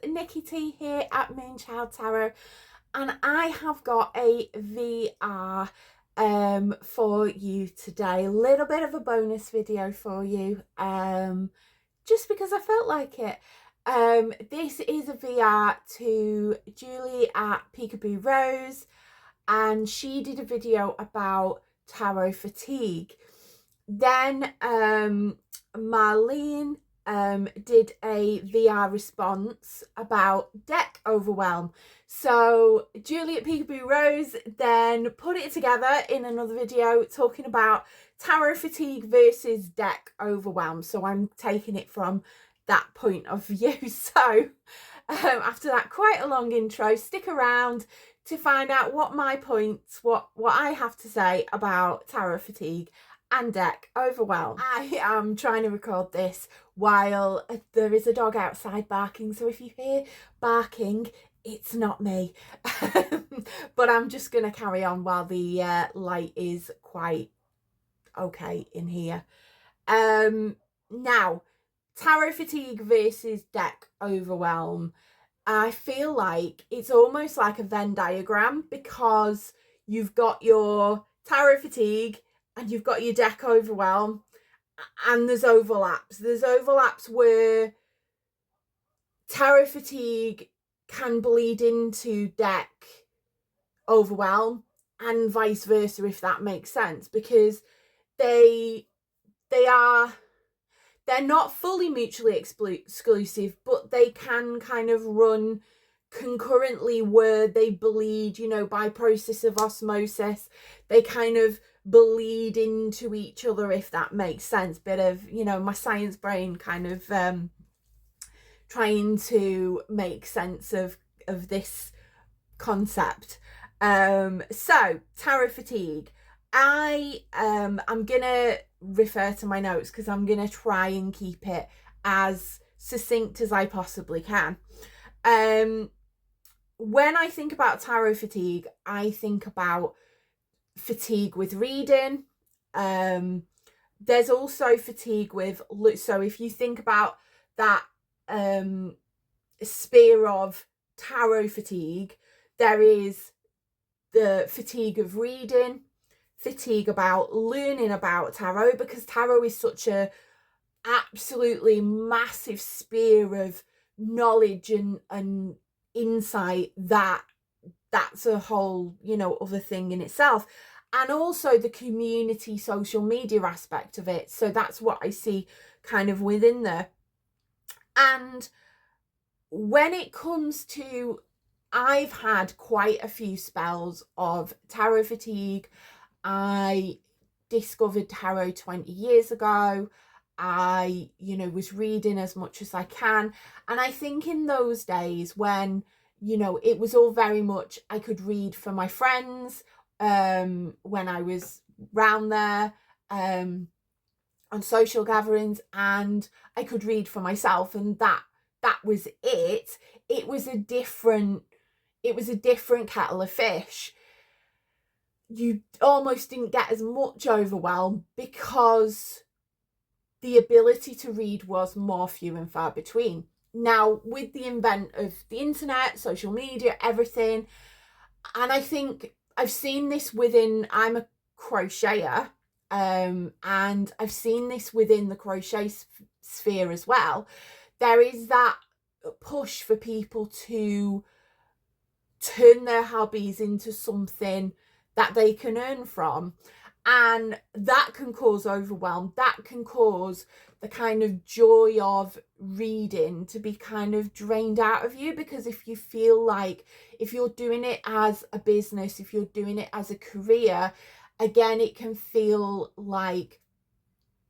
Nikki T here at Moonchild Tarot, and I have got a VR for you today. A little bit of a bonus video for you, just because I felt like it. This is a VR to Julie at Peekaboo Rose, and she did a video about tarot fatigue. Then Marlene did a VR response about deck overwhelm. So Juli at Peekaboo Rose then put it together in another video talking about tarot fatigue versus deck overwhelm. So I'm taking it from that point of view. So after that quite a long intro, stick around to find out what my points, what I have to say about tarot fatigue and deck overwhelm. I am trying to record this while there is a dog outside barking, so if you hear barking, it's not me. But I'm just going to carry on while the light is quite okay in here. Now, tarot fatigue versus deck overwhelm. I feel like it's almost like a Venn diagram, because you've got your tarot fatigue and you've got your deck overwhelm, and there's overlaps. There's overlaps where tarot fatigue can bleed into deck overwhelm and vice versa, if that makes sense, because they're not fully mutually exclusive, but they can kind of run concurrently, where they bleed, you know, by process of osmosis. They kind of bleed into each other, if that makes sense. Bit of, you know, my science brain kind of trying to make sense of this concept. So tarot fatigue, I'm gonna refer to my notes because I'm gonna try and keep it as succinct as I possibly can. When I think about tarot fatigue, I think about fatigue with reading. There's also fatigue with, so if you think about that sphere of tarot fatigue, there is the fatigue of reading, fatigue about learning about tarot, because tarot is such a absolutely massive sphere of knowledge and insight that's a whole, you know, other thing in itself. And also the community social media aspect of it. So that's what I see kind of within there. And when it comes to, I've had quite a few spells of tarot fatigue. I discovered tarot 20 years ago. I, you know, was reading as much as I can. And I think in those days when, you know, it was all very much, I could read for my friends when I was round there on social gatherings, and I could read for myself, and that was it. It was a different kettle of fish. You almost didn't get as much overwhelm because the ability to read was more few and far between. Now, with the advent of the internet, social media, everything, and I think I've seen this within, I'm a crocheter, and I've seen this within the crochet sphere as well. There is that push for people to turn their hobbies into something that they can earn from, and that can cause overwhelm. That can cause the kind of joy of reading to be kind of drained out of you, because if you feel like, if you're doing it as a business, if you're doing it as a career, again, it can feel like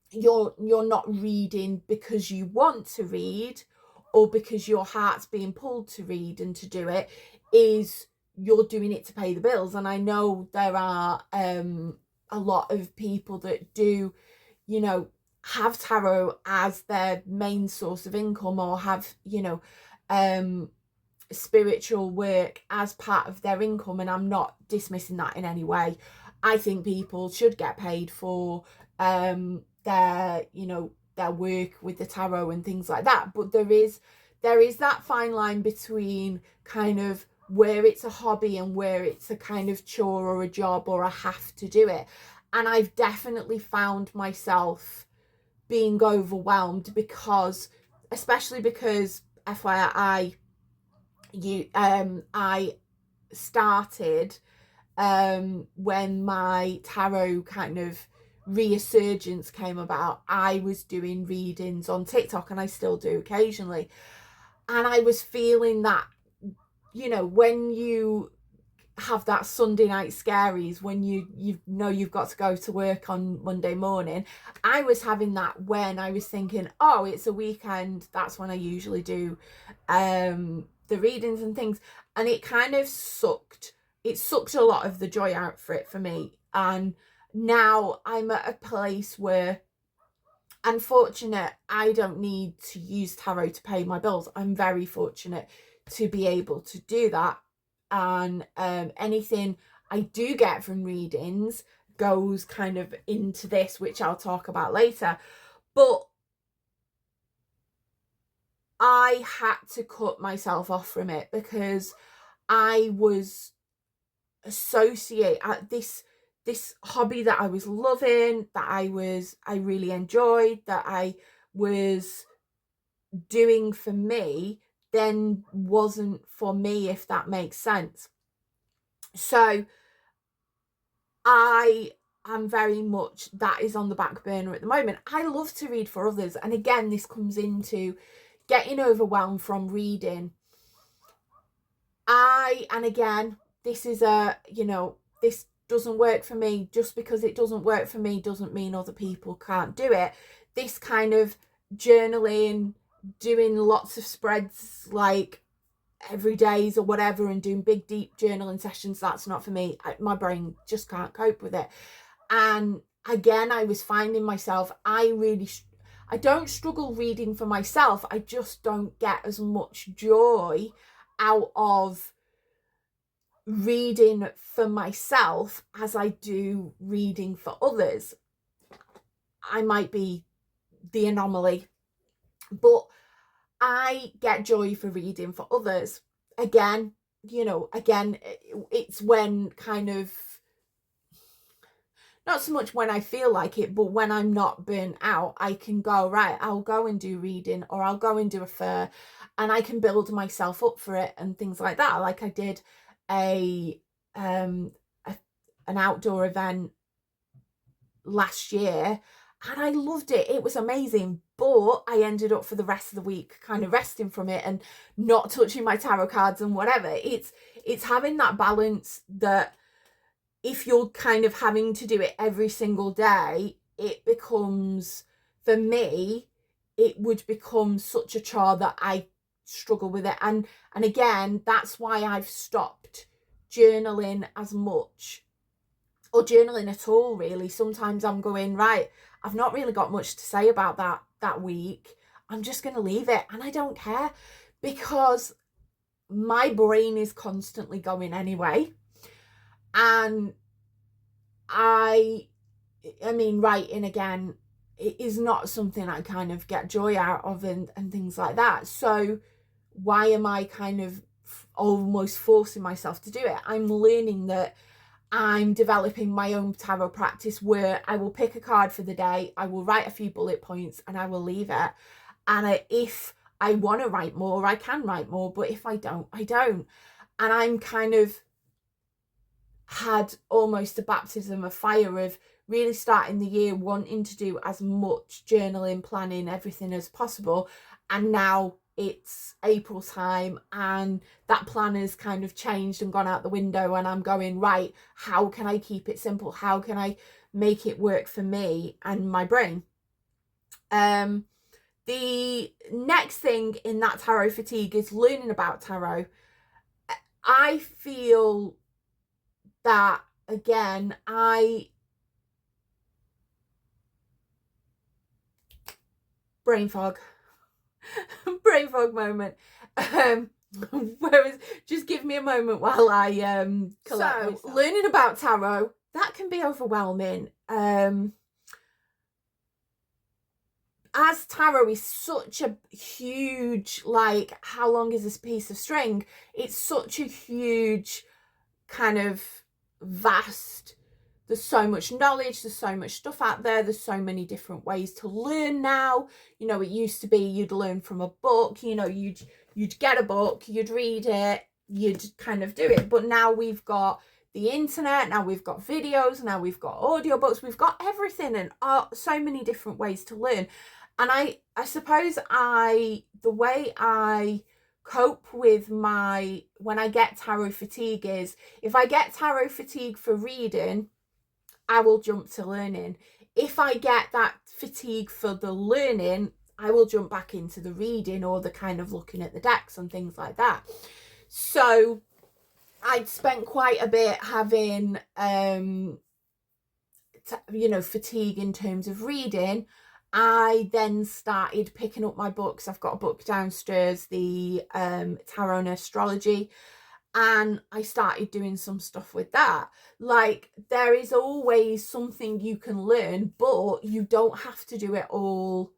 you're not reading because you want to read, or because your heart's being pulled to read and to do it, is you're doing it to pay the bills. And I know there are a lot of people that do, you know, have tarot as their main source of income, or have, you know, spiritual work as part of their income. And I'm not dismissing that in any way. I think people should get paid for their, you know, their work with the tarot and things like that. But there is there is that fine line between kind of where it's a hobby and where it's a kind of chore or a job or I have to do it. And I've definitely found myself being overwhelmed because, especially because, FYI, I started when my tarot kind of resurgence came about. I was doing readings on TikTok, and I still do occasionally, and I was feeling that, you know, when you have that Sunday night scaries, when you know you've got to go to work on Monday morning, I was having that when I was thinking, oh, it's a weekend, that's when I usually do the readings and things, and it kind of sucked a lot of the joy out for me. And now I'm at a place where I'm fortunate. I don't need to use tarot to pay my bills. I'm very fortunate to be able to do that. And anything I do get from readings goes kind of into this, which I'll talk about later. But I had to cut myself off from it because I was this hobby that I was loving, that I really enjoyed, that I was doing for me, then wasn't for me, if that makes sense. So I am very much, that is on the back burner at the moment. I love to read for others, and again, this comes into getting overwhelmed from reading. And again, this is this doesn't work for me. Just because it doesn't work for me doesn't mean other people can't do it. This kind of journaling, doing lots of spreads like every days or whatever, and doing big deep journaling sessions, that's not for me. My brain just can't cope with it. And again, I was finding myself, I don't struggle reading for myself. I just don't get as much joy out of reading for myself as I do reading for others. I might be the anomaly, but I get joy for reading for others. Again, it's when kind of, not so much when I feel like it, but when I'm not burnt out, I can go, right, I'll go and do reading, or I'll go and do a fair, and I can build myself up for it and things like that. Like I did an outdoor event last year, and I loved it. It was amazing, but I ended up for the rest of the week kind of resting from it and not touching my tarot cards and whatever. It's having that balance, that if you're kind of having to do it every single day, it becomes, for me, it would become such a chore that I struggle with it. And again, that's why I've stopped journaling as much, or journaling at all, really. Sometimes I'm going, right, I've not really got much to say about that week. I'm just going to leave it, and I don't care, because my brain is constantly going anyway. And I mean, writing, again, it is not something I kind of get joy out of and things like that. So why am I kind of almost forcing myself to do it? I'm learning that I'm developing my own tarot practice where I will pick a card for the day, I will write a few bullet points, and I will leave it. And if I want to write more, I can write more, but if I don't, I don't. And I'm kind of had almost a baptism of fire of really starting the year wanting to do as much journaling, planning, everything as possible. And now it's April time, and that plan has kind of changed and gone out the window, and I'm going, right, how can I keep it simple? How can I make it work for me and my brain? The next thing in that tarot fatigue is learning about tarot. I feel that, again, brain fog moment. Whereas, just give me a moment while I collect myself. Learning about tarot, that can be overwhelming. as tarot is such a huge, like, how long is this piece of string? It's such a huge kind of vast, there's so much knowledge, there's so much stuff out there, there's so many different ways to learn now. You know, it used to be you'd learn from a book, you know, you'd get a book, you'd read it, you'd kind of do it. But now we've got the internet, now we've got videos, now we've got audiobooks, we've got everything, and so many different ways to learn. And I suppose the way I cope with when I get tarot fatigue is, if I get tarot fatigue for reading, I will jump to learning. If I get that fatigue for the learning, I will jump back into the reading or the kind of looking at the decks and things like that. So I'd spent quite a bit having, you know, fatigue in terms of reading. I then started picking up my books. I've got a book downstairs, the Tarot and Astrology, and I started doing some stuff with that. Like, there is always something you can learn, but you don't have to do it all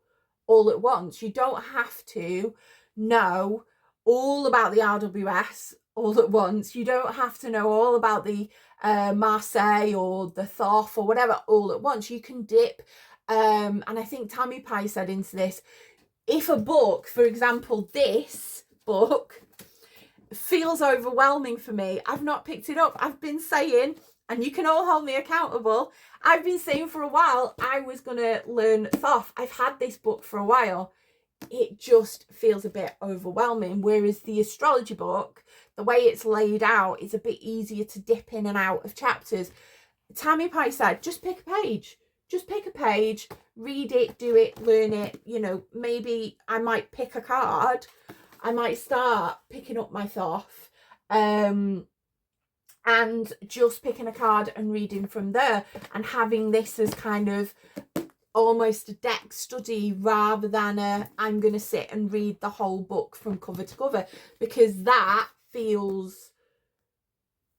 at once. You don't have to know all about the RWS all at once. You don't have to know all about the Marseille or the Thoth or whatever all at once. You can dip. And I think Tammy Pye said into this, if a book, for example, this book feels overwhelming for me, I've not picked it up. I've been saying, and you can all hold me accountable, I've been saying for a while I was going to learn Thoth. I've had this book for a while. It just feels a bit overwhelming. Whereas the astrology book, the way it's laid out, is a bit easier to dip in and out of chapters. Tammy Pye said, just pick a page. Just pick a page, read it, do it, learn it. You know, maybe I might pick a card. I might start picking up my Thoth and just picking a card and reading from there, and having this as kind of almost a deck study rather than I'm going to sit and read the whole book from cover to cover, because that feels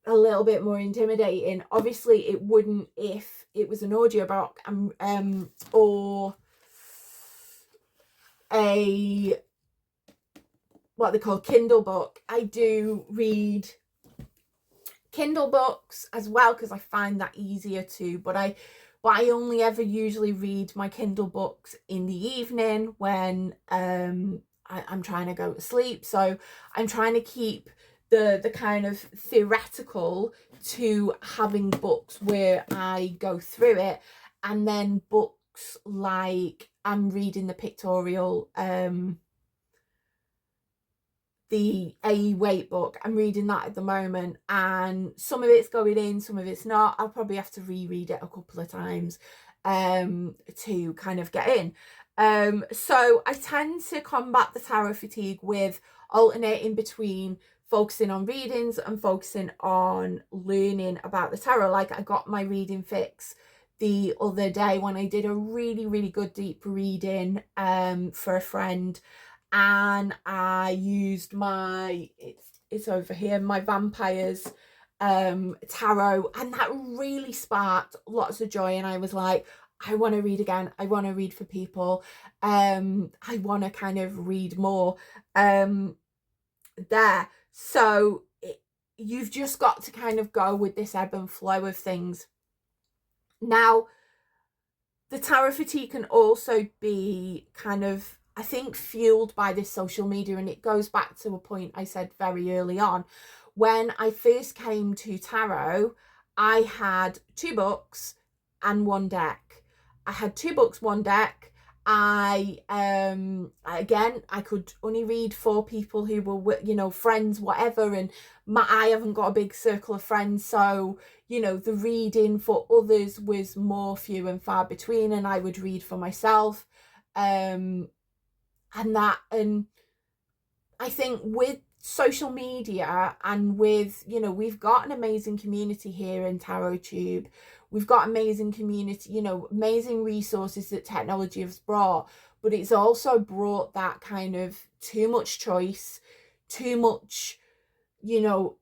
a little bit more intimidating. Obviously it wouldn't if it was an audiobook or a what they call Kindle book. I do read Kindle books as well because I find that easier too, but I only ever usually read my Kindle books in the evening when I'm trying to go to sleep. So I'm trying to keep the kind of theoretical to having books where I go through it, and then books like I'm reading the pictorial, the A Weight book. I'm reading that at the moment, and some of it's going in, some of it's not. I'll probably have to reread it a couple of times to kind of get in. So I tend to combat the tarot fatigue with alternating between focusing on readings and focusing on learning about the tarot. Like, I got my reading fix the other day when I did a really, really good deep reading for a friend, and I used my, it's over here, my Vampires tarot, and that really sparked lots of joy. And I was like, I want to read again. I want to read for people. I want to kind of read more there. So you've just got to kind of go with this ebb and flow of things. Now, the tarot fatigue can also be kind of, I think, fueled by this social media, and it goes back to a point I said very early on. When I first came to tarot, I had 2 books and 1 deck. I had 2 books, 1 deck. I could only read for people who were, you know, friends, whatever, and I haven't got a big circle of friends, so, you know, the reading for others was more few and far between, and I would read for myself. And I think with social media and with, you know, we've got an amazing community here in TarotTube. We've got amazing community, you know, amazing resources that technology has brought, but it's also brought that kind of too much choice, too much, you know,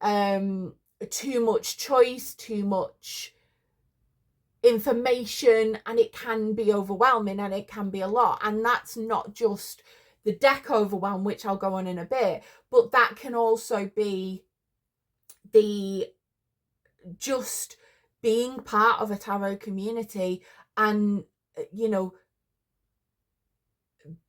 too much choice, too much information, and it can be overwhelming, and it can be a lot. And that's not just the deck overwhelm, which I'll go on in a bit, but that can also be the just being part of a tarot community and, you know,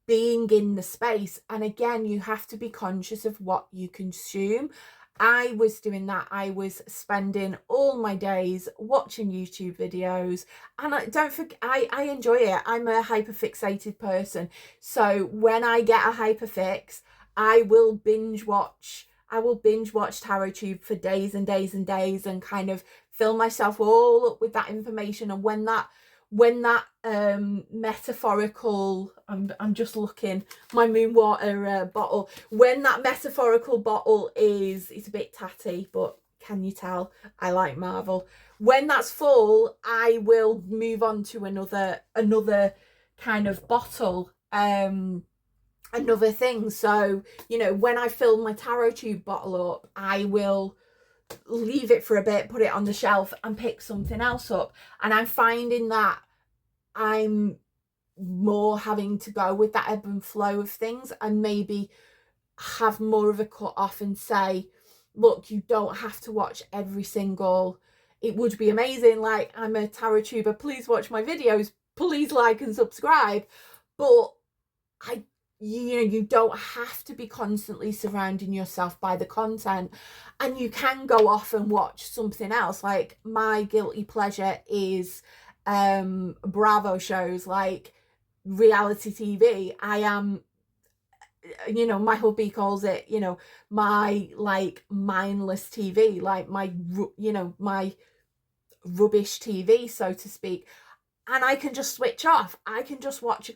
being in the space. And again, you have to be conscious of what you consume. I was doing that. I was spending all my days watching YouTube videos, and I don't forget, I enjoy it. I'm a hyperfixated person. So when I get a hyperfix, I will binge watch Tarot Tube for days and days and days, and kind of fill myself all up with that information. And when that metaphorical, I'm just looking, my moon water bottle, when that metaphorical bottle it's a bit tatty, but can you tell I like Marvel? When that's full, I will move on to another kind of bottle, another thing. So, you know, when I fill my Tarot Tube bottle up, I will leave it for a bit, put it on the shelf, and pick something else up. And I'm finding that I'm more having to go with that ebb and flow of things, and maybe have more of a cut off and say, look, you don't have to watch every single, it would be amazing, like, I'm a tarot tuber, please watch my videos, please like and subscribe, but you don't have to be constantly surrounding yourself by the content, and you can go off and watch something else. Like, my guilty pleasure is Bravo shows, like reality TV. I am, you know, my hubby calls it, you know, my like mindless TV, like my, you know, my rubbish TV, so to speak. And I can just switch off. I can just watch,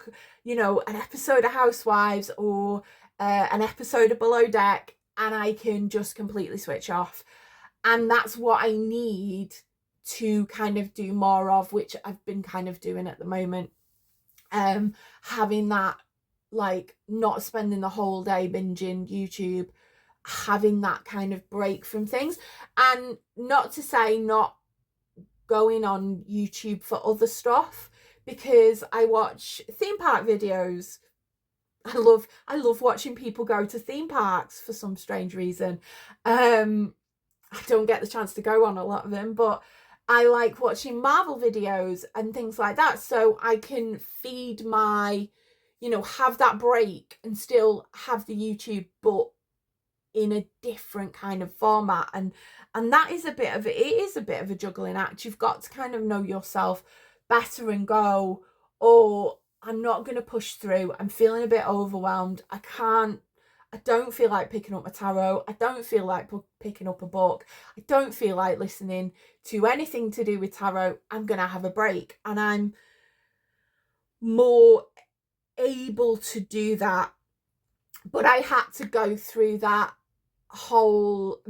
you know, an episode of Housewives, or an episode of Below Deck, and I can just completely switch off. And that's what I need to kind of do more of, which I've been kind of doing at the moment. Having that, like, not spending the whole day binging YouTube, having that kind of break from things. And not to say not going on YouTube for other stuff, because I watch theme park videos. I love watching people go to theme parks for some strange reason. I don't get the chance to go on a lot of them, but I like watching Marvel videos and things like that, so I can feed my, you know, have that break and still have the YouTube, but in a different kind of format. And that is it is a bit of a juggling act. You've got to kind of know yourself better and go, oh, I'm not going to push through, I'm feeling a bit overwhelmed, I don't feel like picking up my tarot, I don't feel like picking up a book, I don't feel like listening to anything to do with tarot, I'm going to have a break. And I'm more able to do that. But I had to go through that whole,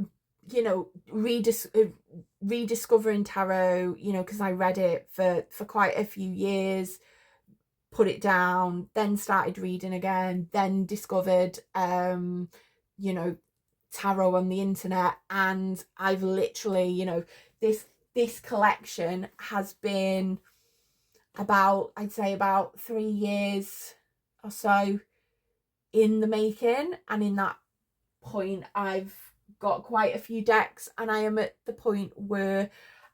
you know, rediscovering tarot, you know, because I read it for quite a few years, put it down, then started reading again, then discovered you know, tarot on the internet. And I've literally, you know, this collection has been about, I'd say about 3 years or so in the making. And in that point, I've got quite a few decks, and I am at the point where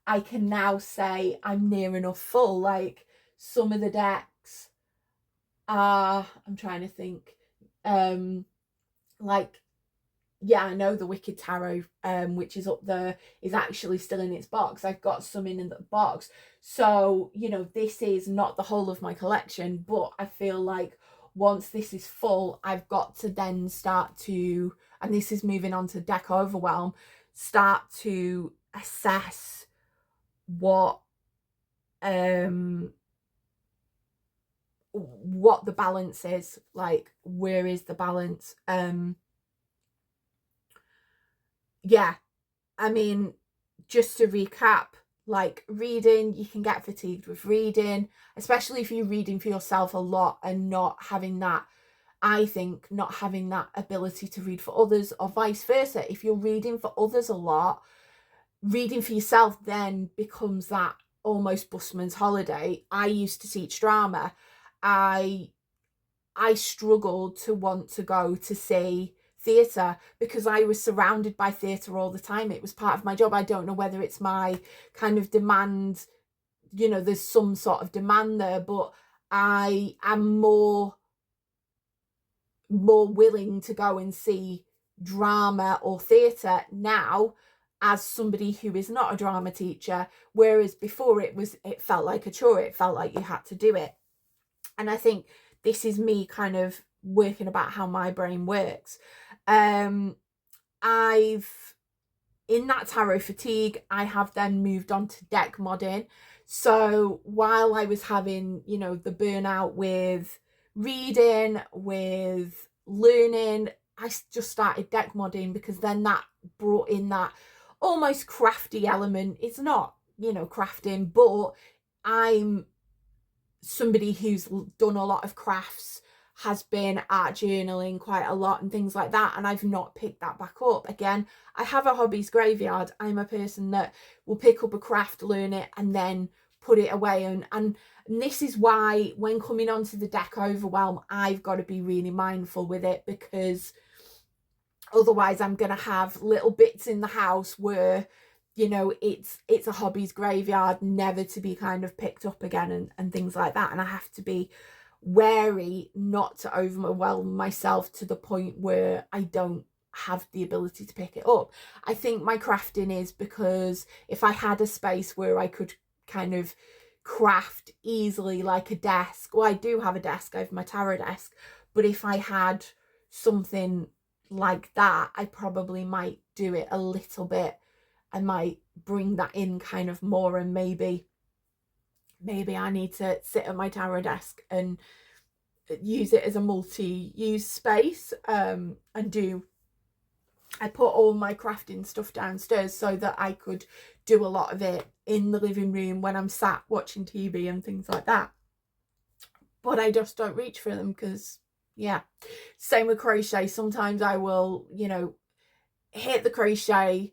I can now say I'm near enough full. Like, some of the decks are, I'm trying to think, like, yeah, I know the Wicked Tarot, which is up there, is actually still in its box. I've got some in the box. So, you know, this is not the whole of my collection, but I feel like once this is full, I've got to then start to, and this is moving on to deck overwhelm, start to assess what the balance is. Like, where is the balance? Yeah, I mean, just to recap, like, reading, you can get fatigued with reading, especially if you're reading for yourself a lot and not having that, I think, not having that ability to read for others, or vice versa. If you're reading for others a lot, reading for yourself then becomes that almost busman's holiday, I used to teach drama. I struggled to want to go to see theatre because I was surrounded by theatre all the time. It was part of my job. I don't know whether it's my kind of demand, you know, there's some sort of demand there, but I am more willing to go and see drama or theatre now as somebody who is not a drama teacher, whereas before it felt like a chore. It felt like you had to do it. And I think this is me kind of working about how my brain works. I've in that tarot fatigue, I have then moved on to deck modding. So while I was having, you know, the burnout with reading, with learning, I just started deck modding because then that brought in that almost crafty element. It's not, you know, crafting, but I'm somebody who's done a lot of crafts, has been art journaling quite a lot and things like that, and I've not picked that back up again. I have a hobbies graveyard. I'm a person that will pick up a craft, learn it, and then put it away. And this is why when coming onto the deck Overwhelm, I've got to be really mindful with it, because otherwise I'm going to have little bits in the house where, you know, it's a hobbies graveyard, never to be kind of picked up again, and things like that. And I have to be wary not to overwhelm myself to the point where I don't have the ability to pick it up. I think my crafting is because if I had a space where I could kind of craft easily, like a desk, well, I do have a desk, I have my tarot desk, but if I had something like that, I probably might do it a little bit. I might bring that in kind of more, and maybe I need to sit at my tarot desk and use it as a multi-use space. And I put all my crafting stuff downstairs so that I could do a lot of it in the living room when I'm sat watching TV and things like that. But I just don't reach for them because, yeah. Same with crochet. Sometimes I will, you know, hit the crochet,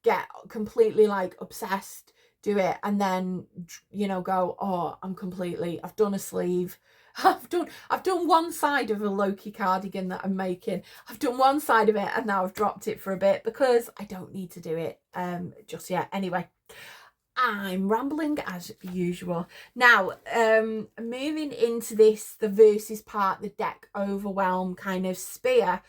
get completely like obsessed, do it, and then, you know, go, oh, I've done a sleeve, I've done one side of a Loki cardigan that I'm making, I've done one side of it, and now I've dropped it for a bit because I don't need to do it just yet. Anyway, I'm rambling as usual. Now, moving into this, the verses part, the deck Overwhelm kind of sphere,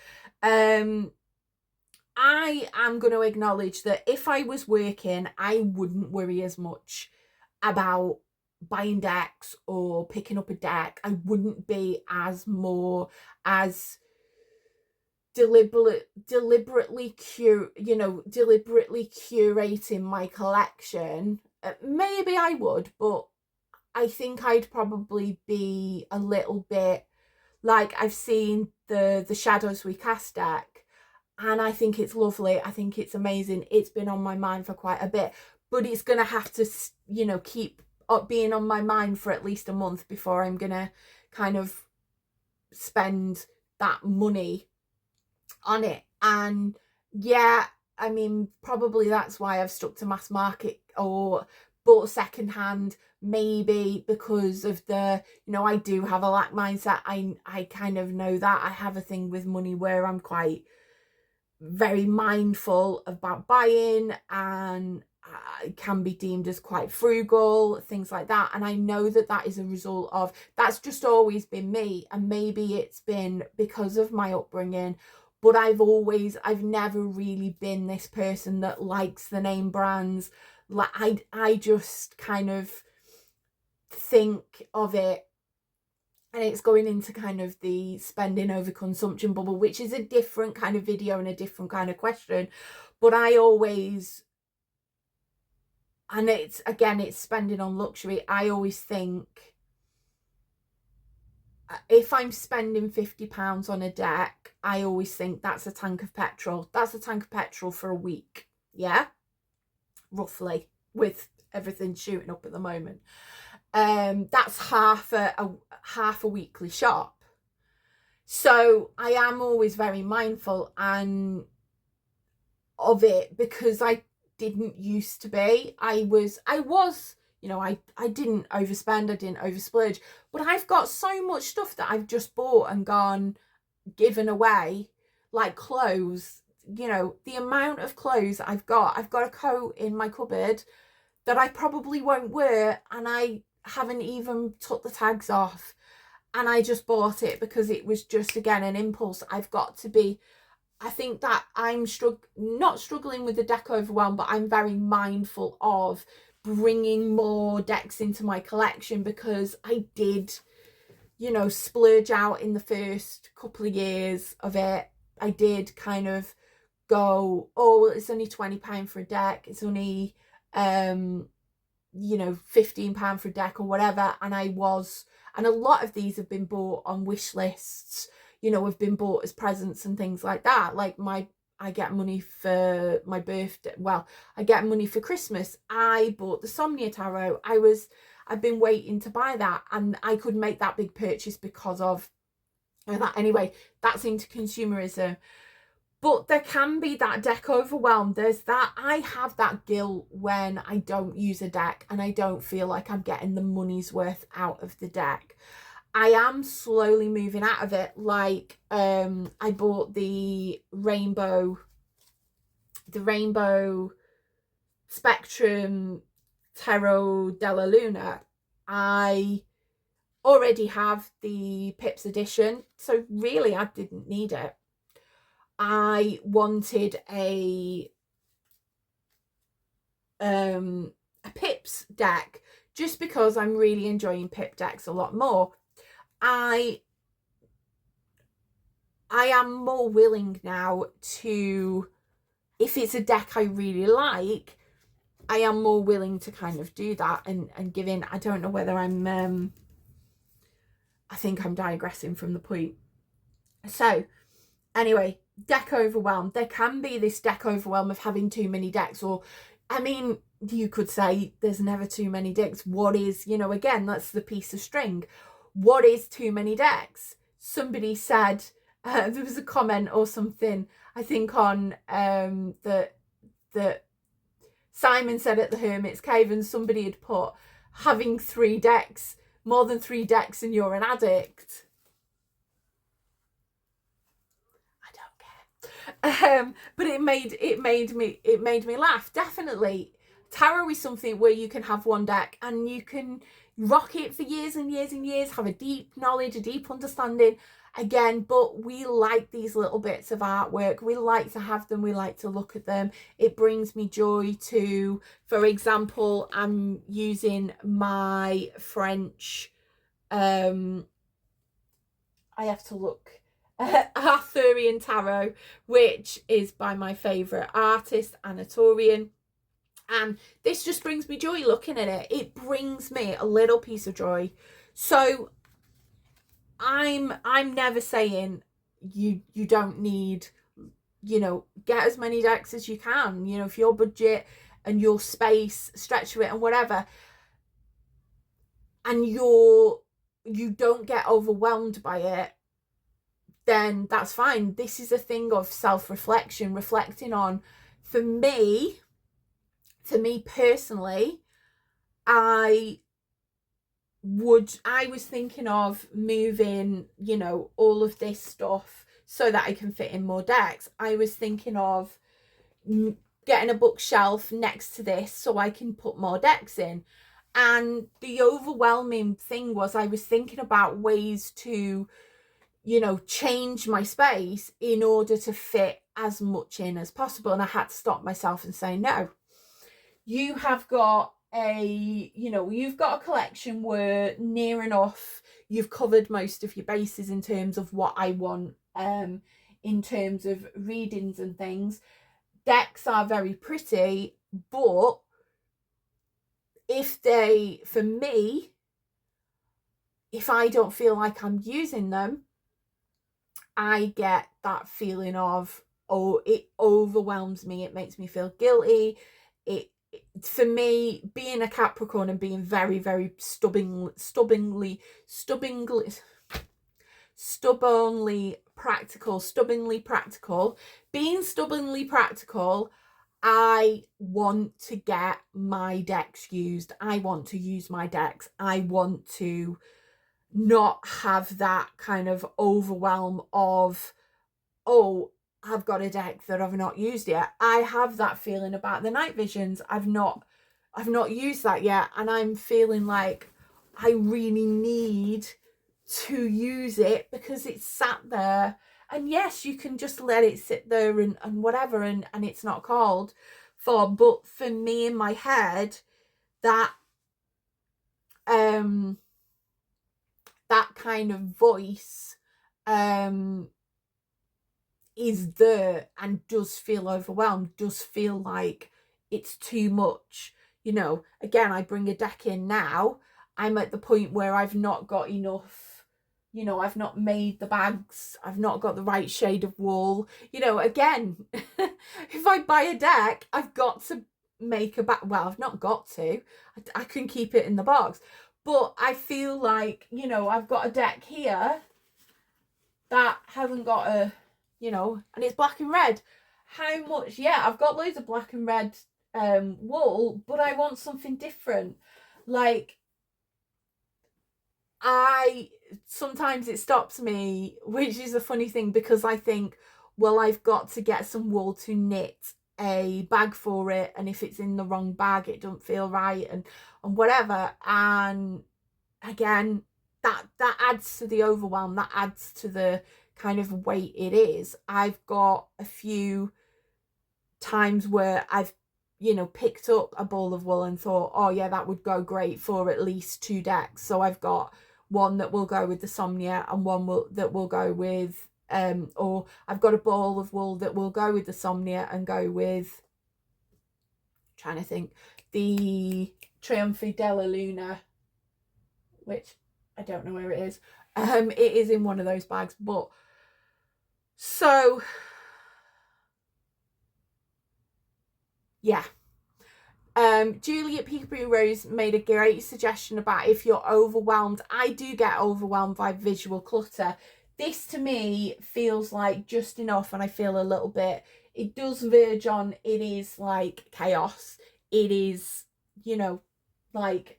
I am going to acknowledge that if I was working, I wouldn't worry as much about buying decks or picking up a deck. I wouldn't be as deliberately curating my collection. Maybe I would, but I think I'd probably be a little bit like, I've seen the Shadows We Cast deck, and I think it's lovely. I think it's amazing. It's been on my mind for quite a bit, but it's going to have to, you know, keep up being on my mind for at least a month before I'm going to kind of spend that money on it. And yeah, I mean, probably that's why I've stuck to mass market or bought secondhand, maybe because of the, you know, I do have a lack mindset. I kind of know that. I have a thing with money where I'm quite very mindful about buying, and I can be deemed as quite frugal, things like that. And I know that that is a result of, that's just always been me, and maybe it's been because of my upbringing, but I've never really been this person that likes the name brands. Like I just kind of think of it, and it's going into kind of the spending over consumption bubble, which is a different kind of video and a different kind of question. But I always, and it's spending on luxury. I always think, if I'm spending £50 on a deck, I always think that's a tank of petrol. That's a tank of petrol for a week. Yeah, roughly, with everything shooting up at the moment. That's half a weekly shop. So I am always very mindful and of it, because didn't used to be. I was, you know, I didn't overspend, I didn't oversplurge, but I've got so much stuff that I've just bought and gone given away, like clothes. You know, the amount of clothes I've got a coat in my cupboard that I probably won't wear, and I haven't even took the tags off, and I just bought it because it was just, again, an impulse. I've got to be, I think that I'm not struggling with the deck overwhelm, but I'm very mindful of bringing more decks into my collection, because I did, you know, splurge out in the first couple of years of it. I did kind of go, oh, well, it's only £20 for a deck, it's only you know, £15 for a deck or whatever, and a lot of these have been bought on wish lists, you know, have been bought as presents and things like that. Like I get money for my birthday, well, I get money for Christmas. I bought the Somnia Tarot. I've been waiting to buy that, and I could make that big purchase because of that. Anyway, that's into consumerism. But there can be that deck overwhelm. There's that, I have that guilt when I don't use a deck and I don't feel like I'm getting the money's worth out of the deck. I am slowly moving out of it. Like, I bought the Rainbow Spectrum Tarot della Luna. I already have the Pips edition, so really I didn't need it. I wanted a Pips deck just because I'm really enjoying Pip decks a lot more. I am more willing now to, if it's a deck I really like, I am more willing to kind of do that and give in. I don't know whether I'm I think I'm digressing from the point. So anyway, deck overwhelm. There can be this deck overwhelm of having too many decks, or, I mean, you could say there's never too many decks. What is, you know, again, that's the piece of string. What is too many decks? Somebody said, there was a comment or something, I think on that Simon said at the Hermit's Cave, and somebody had put, having 3 decks, more than 3 decks, and you're an addict. But it made me laugh. Definitely, tarot is something where you can have one deck and you can rock it for years and years and years, have a deep knowledge, a deep understanding, again. But we like these little bits of artwork, we like to have them, we like to look at them. It brings me joy to, for example, I'm using my French, I have to look, Arthurian Tarot, which is by my favourite artist, Anatorian, and this just brings me joy looking at it. It brings me a little piece of joy. So I'm never saying you don't need, you know, get as many decks as you can, you know, if your budget and your space stretch to it and whatever, and you don't get overwhelmed by it, then that's fine. This is a thing of self-reflection, reflecting on, for me personally, I was thinking of moving, you know, all of this stuff so that I can fit in more decks. I was thinking of getting a bookshelf next to this so I can put more decks in. And the overwhelming thing was, I was thinking about ways to, you know, change my space in order to fit as much in as possible. And I had to stop myself and say, no, you have got you've got a collection where near enough you've covered most of your bases in terms of what I want, in terms of readings and things. Decks are very pretty, but for me, if I don't feel like I'm using them, I get that feeling of, oh, it overwhelms me. It makes me feel guilty. For me, being a Capricorn and being very, very stubbornly practical, being stubbornly practical, I want to get my decks used. I want to use my decks. I want to not have that kind of overwhelm of, oh, I've got a deck that I've not used yet. I have that feeling about the night visions. I've not used that yet, and I'm feeling like I really need to use it because it's sat there. And yes, you can just let it sit there and whatever, and it's not called for. But for me in my head, that that kind of voice is there and does feel overwhelmed, does feel like it's too much. You know, again, I bring a deck in now. I'm at the point where I've not got enough, you know, I've not made the bags, I've not got the right shade of wool. You know, again, if I buy a deck, I've got to make a bag. Well, I've not got to. I can keep it in the box. But I feel like, you know, I've got a deck here that hasn't got a, you know, and it's black and red. How much? Yeah, I've got loads of black and red wool, but I want something different. Like, sometimes it stops me, which is a funny thing, because I think, well, I've got to get some wool to knit a bag for it, and if it's in the wrong bag, it doesn't feel right, and whatever. And again, that adds to the overwhelm, that adds to the kind of weight it is. I've got a few times where I've, you know, picked up a ball of wool and thought, oh yeah, that would go great for at least 2 decks. So I've got one that will go with the Somnia and one that will go with or I've got a ball of wool that will go with the Somnia and go with, trying to think, the Trionfi della Luna, which I don't know where it is. It is in one of those bags. But so yeah. Juli at Peekaboo Rose made a great suggestion about if you're overwhelmed. I do get overwhelmed by visual clutter. This to me feels like just enough, and I feel a little bit, it does verge on, it is like chaos. It is, you know, like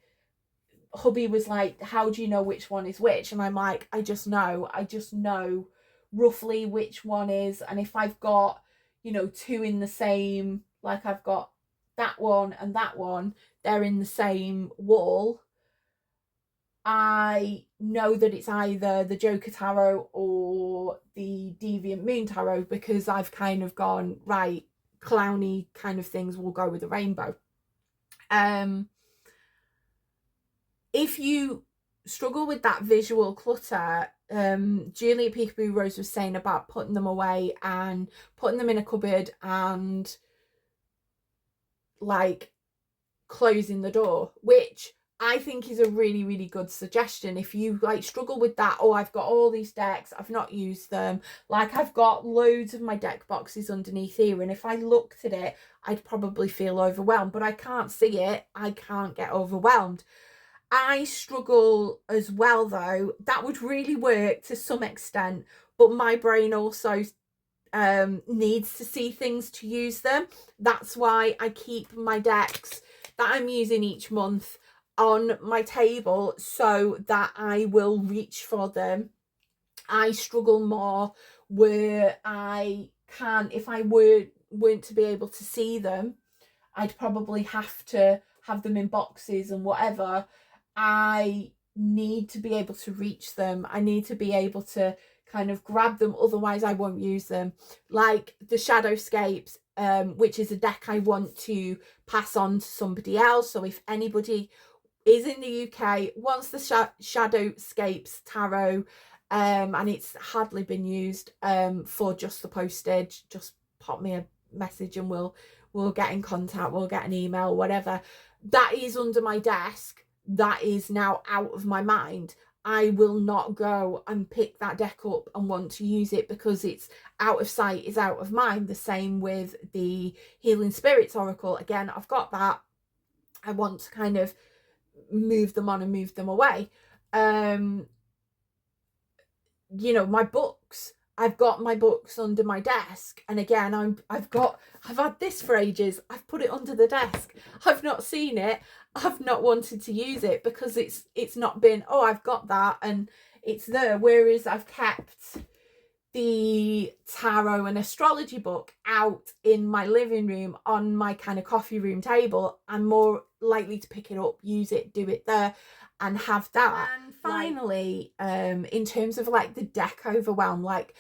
hubby was like, how do you know which one is which? And I'm like, I just know roughly which one is. And if I've got, you know, 2 in the same, like I've got that one and that one, they're in the same wall, I know that it's either the Joker Tarot or the Deviant Moon Tarot, because I've kind of gone, right, clowny kind of things will go with the rainbow. If you struggle with that visual clutter, Juli at Peekaboo Rose was saying about putting them away and putting them in a cupboard and like closing the door, which I think is a really, really good suggestion. If you like struggle with that, oh, I've got all these decks, I've not used them, like I've got loads of my deck boxes underneath here, and if I looked at it, I'd probably feel overwhelmed, but I can't see it, I can't get overwhelmed. I struggle as well, though. That would really work to some extent, but my brain also needs to see things to use them. That's why I keep my decks that I'm using each month on my table so that I will reach for them. I struggle more where I can, if I weren't to be able to see them, I'd probably have to have them in boxes and whatever. I need to be able to reach them. I need to be able to kind of grab them, otherwise I won't use them. Like the Shadowscapes, which is a deck I want to pass on to somebody else. So if anybody is in the UK, wants the Shadowscapes Tarot, and it's hardly been used for just the postage, just pop me a message and we'll get in contact, we'll get an email, whatever. That is under my desk. That is now out of my mind. I will not go and pick that deck up and want to use it because it's out of sight, is out of mind. The same with the Healing Spirits Oracle. Again, I've got that. I want to kind of move them on and move them away. You know, my books, I've got my books under my desk, and again, I've had this for ages. I've put it under the desk. I've not seen it. I've not wanted to use it because it's not been, oh, I've got that and it's there. Whereas I've kept the tarot and astrology book out in my living room on my kind of coffee room table, I'm more likely to pick it up, use it, do it there, and have that. And finally, in terms of like the deck overwhelm, like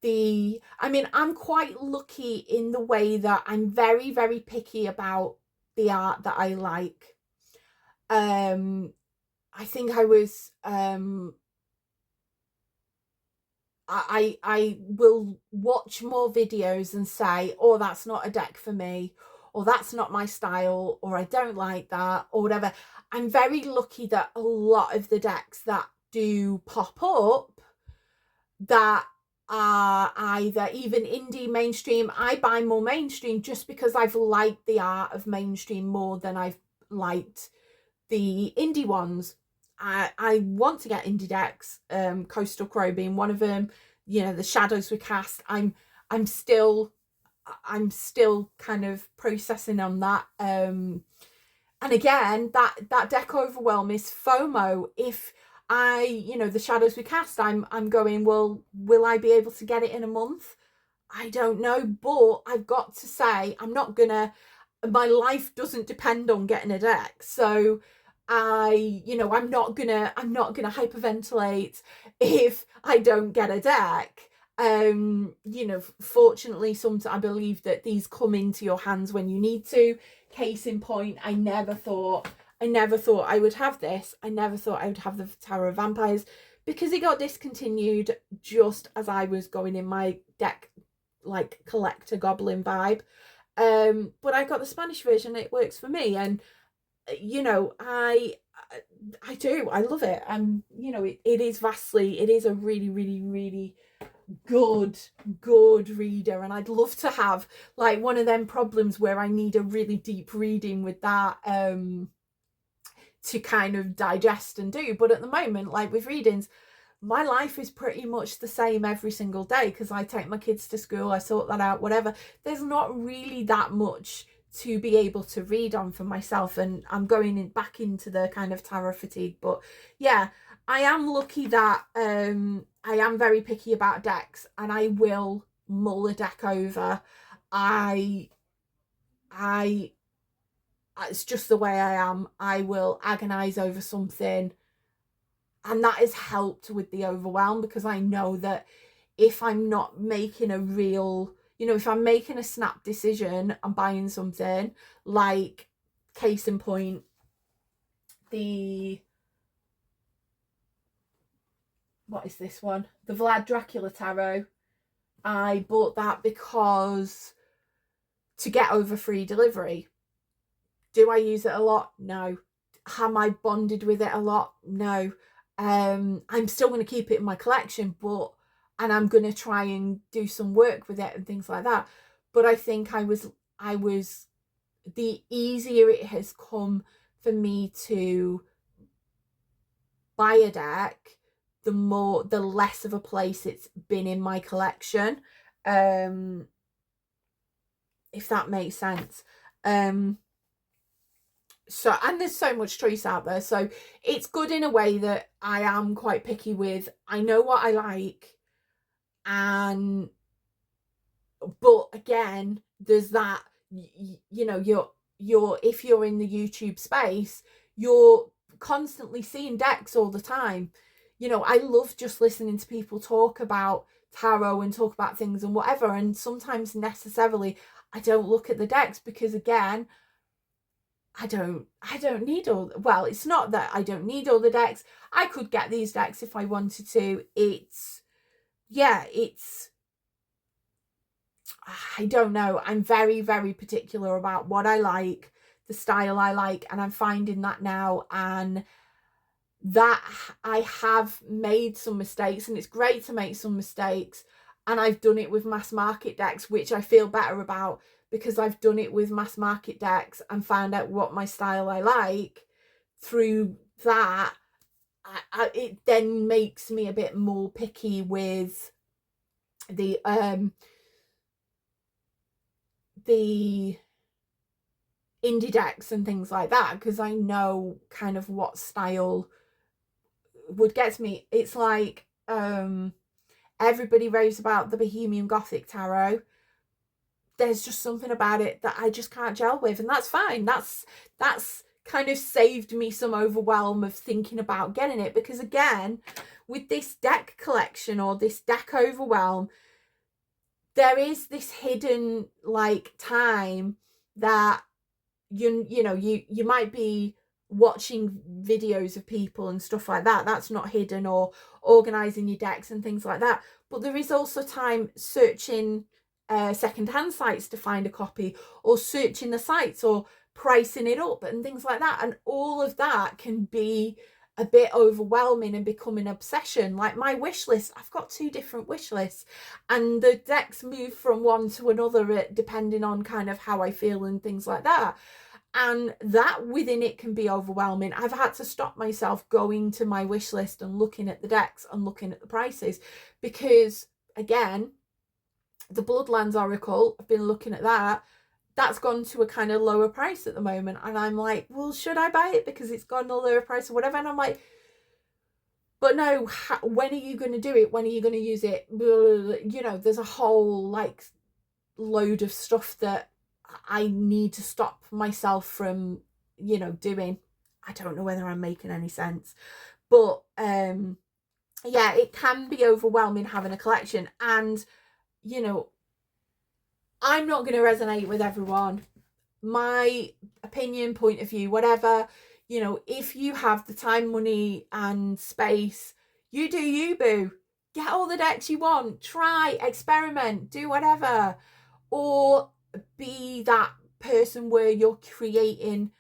I'm quite lucky in the way that I'm very, very picky about the art that I like. I think I was I will watch more videos and say, oh, that's not a deck for me, or that's not my style, or I don't like that, or whatever. I'm very lucky that a lot of the decks that do pop up that are either even indie, mainstream, I buy more mainstream just because I've liked the art of mainstream more than I've liked the indie ones. I want to get indie decks, Coastal Crow being one of them, the Shadows We Cast. I'm still kind of processing on that. And again, that deck overwhelm is FOMO. If the Shadows We Cast, I'm going, well, will I be able to get it in a month? I don't know, but I've got to say, my life doesn't depend on getting a deck. So I'm not gonna hyperventilate if I don't get a deck. Fortunately, sometimes I believe that these come into your hands when you need to. Case in point, I never thought I would have this. I never thought I would have the Tower of Vampires because it got discontinued just as I was going in my deck like collector goblin vibe. But I got the Spanish version. It works for me, and I love it. And it is a really, really, really good reader, and I'd love to have like one of them problems where I need a really deep reading with that to kind of digest and do. But at the moment, like with readings, my life is pretty much the same every single day because I take my kids to school, I sort that out, whatever. There's not really that much to be able to read on for myself, and I'm going back into the kind of tarot fatigue. But yeah, I am lucky that I am very picky about decks, and I will mull a deck over. It's just the way I am. I will agonize over something, and that has helped with the overwhelm because I know that if I'm not making a real, if I'm making a snap decision, I'm buying something, like case in point, what is this one? The Vlad Dracula Tarot. I bought that because to get over free delivery. Do I use it a lot? No. Am I bonded with it a lot? No. I'm still going to keep it in my collection, and I'm going to try and do some work with it and things like that. But I think I was the easier it has come for me to buy a deck, the less of a place it's been in my collection. If that makes sense. So, and there's so much choice out there, so it's good in a way that I am quite picky with. I know what I like, but again, there's that, you're if you're in the YouTube space, you're constantly seeing decks all the time. I love just listening to people talk about tarot and talk about things and whatever, and sometimes necessarily I don't look at the decks because, again, I don't need it's not that I don't need all the decks. I could get these decks if I wanted to. I don't know. I'm very, very particular about what I like, the style I like, and I'm finding that now, and that I have made some mistakes, and it's great to make some mistakes, and I've done it with mass market decks, which I feel better about because I've done it with mass market decks and found out what my style I like. Through that, it then makes me a bit more picky with the indie decks and things like that, because I know kind of what style would get me. It's like everybody raves about the Bohemian Gothic tarot. There's just something about it that I just can't gel with, and that's fine. That's kind of saved me some overwhelm of thinking about getting it, because again, with this deck collection or this deck overwhelm, there is this hidden like time that you might be watching videos of people and stuff like that. That's not hidden, or organizing your decks and things like that. But there is also time searching secondhand sites to find a copy, or searching the sites, or pricing it up and things like that. And all of that can be a bit overwhelming and become an obsession. Like my wish list, I've got 2 different wish lists, and the decks move from one to another depending on kind of how I feel and things like that. And that within it can be overwhelming. I've had to stop myself going to my wish list and looking at the decks and looking at the prices, because again, the Bloodlands Oracle, I've been looking at that. That's gone to a kind of lower price at the moment, and I'm like, well, should I buy it because it's gone a lower price or whatever? And I'm like, but no, when are you going to do it? When are you going to use it? You know, there's a whole like load of stuff that I need to stop myself from, you know, doing. I don't know whether I'm making any sense, but yeah, it can be overwhelming having a collection. And you know, I'm not going to resonate with everyone. My opinion, point of view, whatever, you know, if you have the time, money and space, you do you, boo. Get all the decks you want, try, experiment, do whatever. Or be that person where you're creating,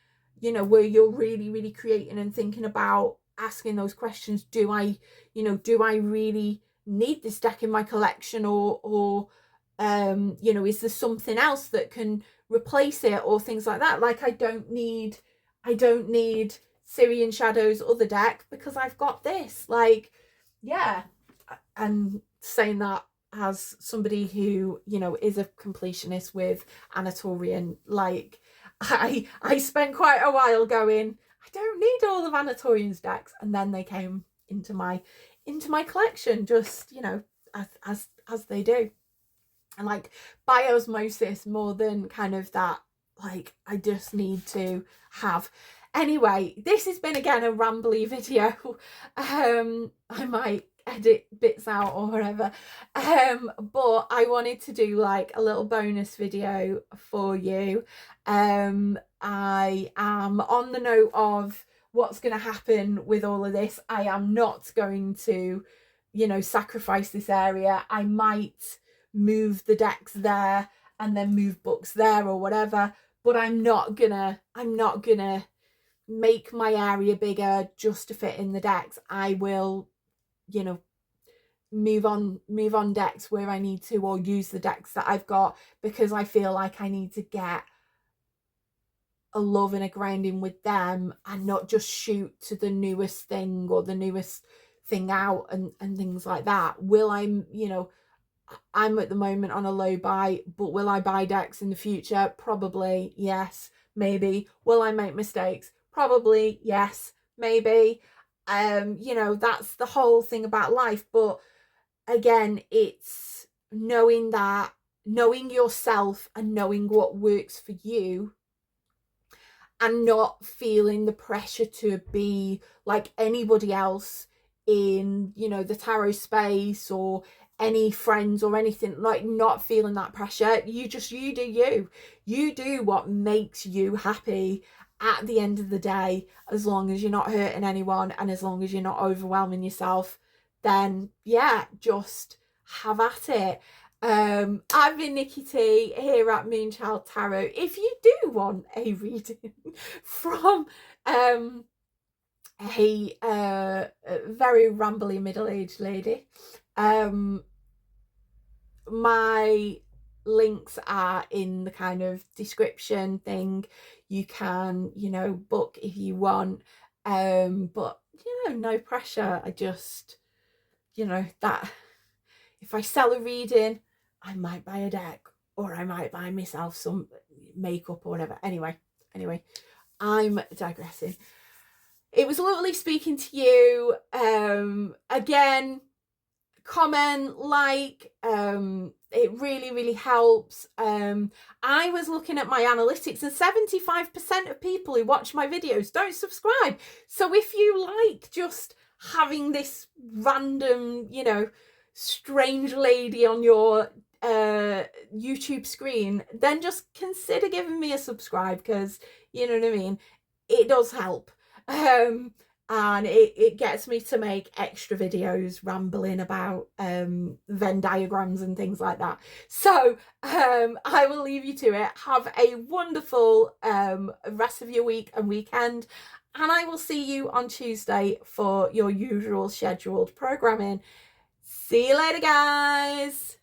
you know, where you're really, really creating and thinking about asking those questions. Do I really need this deck in my collection, or you know, is there something else that can replace it, or things like that? Like I don't need Syrian Shadow's other deck because I've got this. Like, yeah. And saying that as somebody who, you know, is a completionist with Anatorian, like I spent quite a while going, I don't need all of Anatorian's decks, and then they came into my collection, just, you know, as they do. And like by osmosis, more than kind of that, like I just need to have. Anyway, this has been again a rambly video. I might edit bits out or whatever, but I wanted to do like a little bonus video for you. I am on the note of what's going to happen with all of this. I am not going to, you know, sacrifice this area. I might move the decks there and then move books there or whatever, but I'm not gonna make my area bigger just to fit in the decks. I will, you know, move on decks where I need to, or use the decks that I've got, because I feel like I need to get a love and a grounding with them, and not just shoot to the newest thing or the newest thing out and things like that. Will I, you know, I'm at the moment on a low buy, but will I buy decks in the future? Probably yes, maybe. Will I make mistakes? Probably yes, maybe. You know, that's the whole thing about life. But again, it's knowing yourself and knowing what works for you, and not feeling the pressure to be like anybody else in, you know, the tarot space, or any friends or anything. Like, not feeling that pressure. You do what makes you happy at the end of the day. As long as you're not hurting anyone, and as long as you're not overwhelming yourself, then yeah, just have at it. I've been Nikki T here at Moonchild Tarot. If you do want a reading from a very rambly middle-aged lady, my links are in the kind of description thing. You can, you know, book if you want, but you know, no pressure. I just, you know, that if I sell a reading, I might buy a deck, or I might buy myself some makeup or whatever. Anyway, I'm digressing. It was lovely speaking to you. Again, comment, like, it really helps. I was looking at my analytics, and 75% of people who watch my videos don't subscribe. So if you like just having this random, you know, strange lady on your YouTube screen, then just consider giving me a subscribe, because, you know what I mean, it does help. And it gets me to make extra videos rambling about Venn diagrams and things like that. So I will leave you to it. Have a wonderful rest of your week and weekend, and I will see you on Tuesday for your usual scheduled programming. See you later, guys.